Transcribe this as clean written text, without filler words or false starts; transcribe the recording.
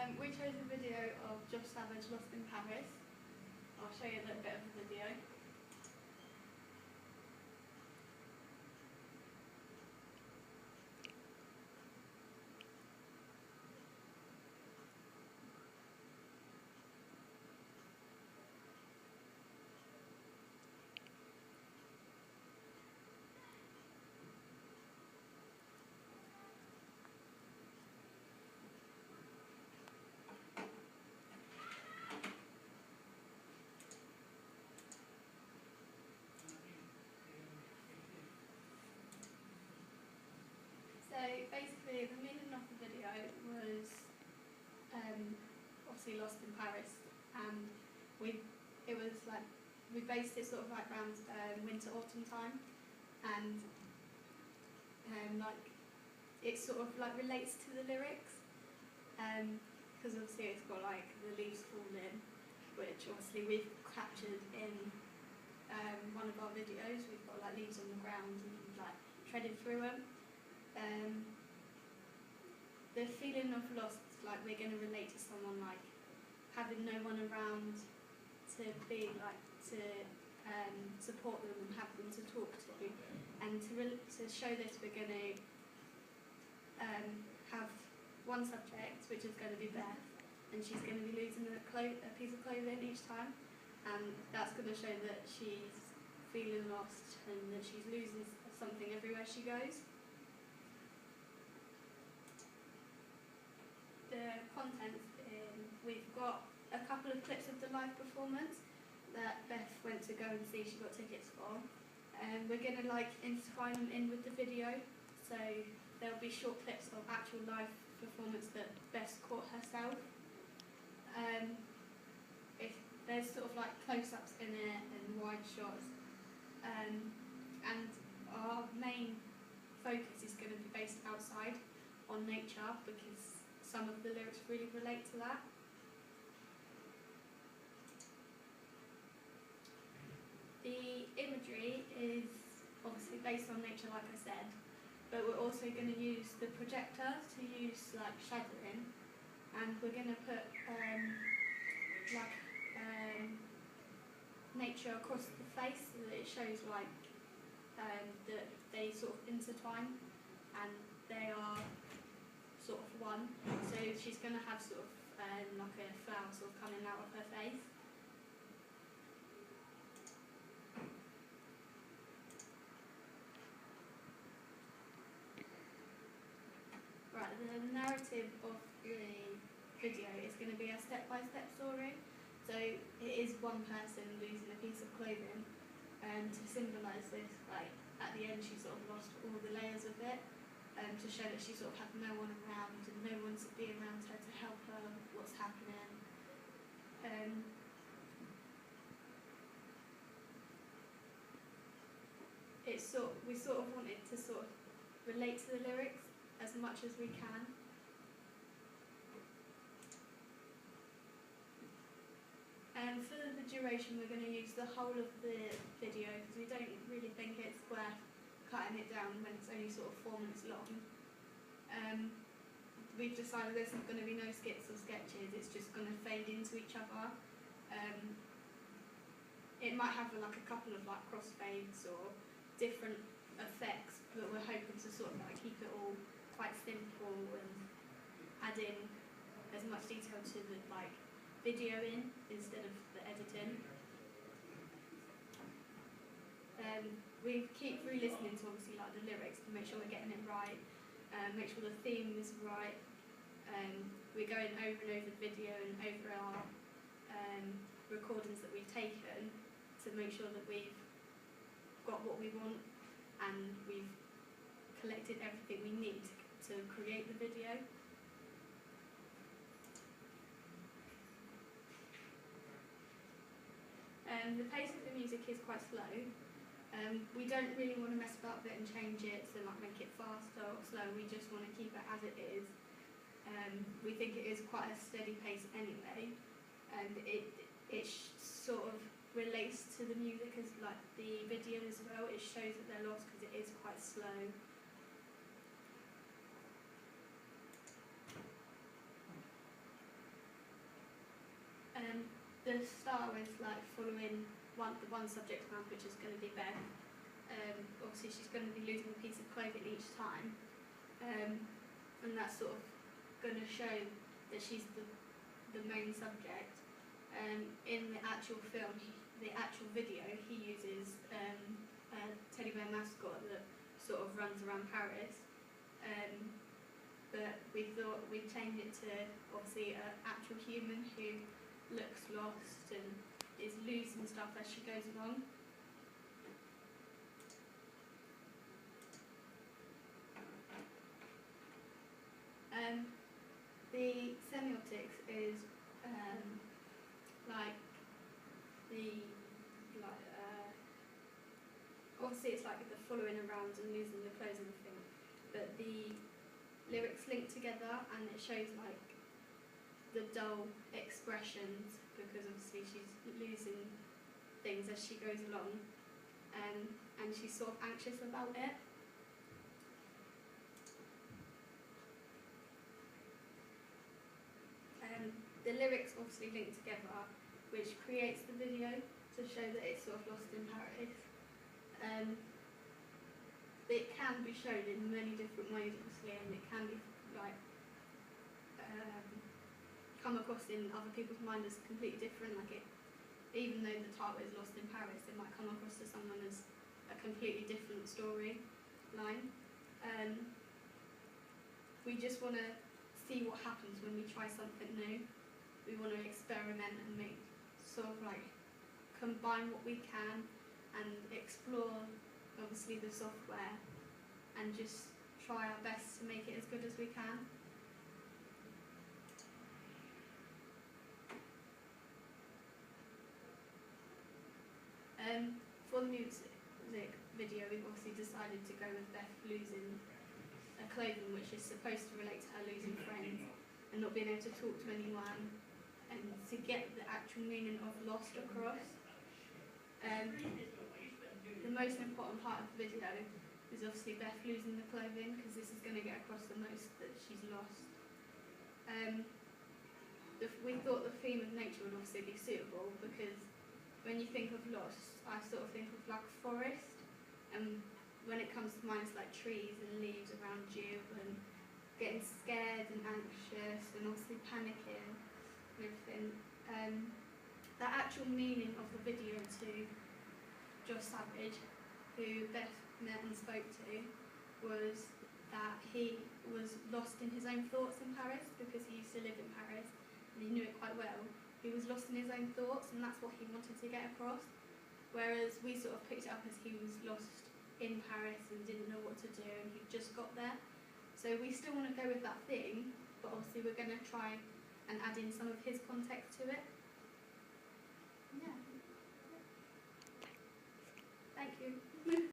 We chose a video of Josh Savage Lost in Paris. I'll show you a little bit of the video. So basically the meaning of the video was obviously Lost in Paris, and we based it sort of like around winter autumn time, and like it sort of like relates to the lyrics, because obviously it's got like the leaves falling, which obviously we've captured in one of our videos. We've got like leaves on the ground and like treaded through them. The feeling of lost, like we're going to relate to someone like having no one around to be like to support them and have them to talk to, and to show this we're going to have one subject, which is going to be Beth, and she's going to be losing a piece of clothing each time, and that's going to show that she's feeling lost and that she's losing something everywhere she goes. The content, we've got a couple of clips of the live performance that Beth went to go and see, she got tickets for, and we're going to like intertwine them in with the video, so there'll be short clips of actual live performance that Beth caught herself. If there's sort of like close-ups in it and wide shots, and our main focus is going to be based outside on nature, because some of the lyrics really relate to that. The imagery is obviously based on nature, like I said, but we're also going to use the projector to use like shadowing, and we're going to put nature across the face so that it shows like that they sort of intertwine and they are sort of one. So she's going to have sort of like a flower sort of coming out of her face. Right, the narrative of the video is going to be a step-by-step story. So it is one person losing a piece of clothing, and to symbolise this, like at the end she sort of lost all the layers of it, to show that she sort of had no one around and no one to be around her to help her what's happening. We sort of wanted to sort of relate to the lyrics as much as we can. And for the duration, we're going to use the whole of the video because we don't really think it's worth cutting it down when it's only sort of 4 minutes long. We've decided there's not going to be no skits or sketches, it's just going to fade into each other. It might have like a couple of like crossfades or different effects, but we're hoping to sort of like keep it all quite simple and add in as much detail to the like video in instead of the editing. We keep re-listening to obviously like the lyrics to make sure we're getting it right, make sure the theme is right. We're going over and over the video and over our recordings that we've taken to make sure that we've got what we want and we've collected everything we need to create the video. The pace of the music is quite slow. We don't really want to mess about it and change it to like make it faster or slow. We just want to keep it as it is. We think it is quite a steady pace anyway, and it sort of relates to the music as like the video as well. It shows that they're lost because it is quite slow. start with like following the one subject map, which is going to be Beth. Obviously she's going to be losing a piece of clothing each time, and that's sort of going to show that she's the main subject. In the actual film, the actual video, he uses a teddy bear mascot that sort of runs around Paris. But we thought we'd change it to obviously an actual human who looks lost and is losing stuff as she goes along. The semiotics is obviously it's like the following around and losing the clothes and everything, but the lyrics link together and it shows like the dull expressions, because obviously she's losing things as she goes along, and she's sort of anxious about it. The lyrics obviously link together, which creates the video to show that it's sort of lost in Paris. It can be shown in many different ways, obviously, and it can be like come across in other people's mind as completely different. Like even though the title is Lost in Paris, it might come across to someone as a completely different story line. We just want to see what happens when we try something new. We want to experiment and sort of like combine what we can and explore obviously the software and just try our best to make it as good as we can. For the music video, we've obviously decided to go with Beth losing a clothing, which is supposed to relate to her losing friends and not being able to talk to anyone, and to get the actual meaning of lost across. The most important part of the video is obviously Beth losing the clothing, because this is going to get across the most that she's lost. We thought the theme of nature would obviously be suitable, because when you think of lost, I sort of think of like forest, and when it comes to mind it's like trees and leaves around you and getting scared and anxious and obviously panicking and everything. The actual meaning of the video to Josh Savage, who Beth met and spoke to, was that he was lost in his own thoughts in Paris, because he used to live in Paris and he knew it quite well. He was lost in his own thoughts, and that's what he wanted to get across. Whereas we sort of picked it up as he was lost in Paris and didn't know what to do, and he just got there. So we still want to go with that theme, but obviously we're going to try and add in some of his context to it. Yeah. Thank you.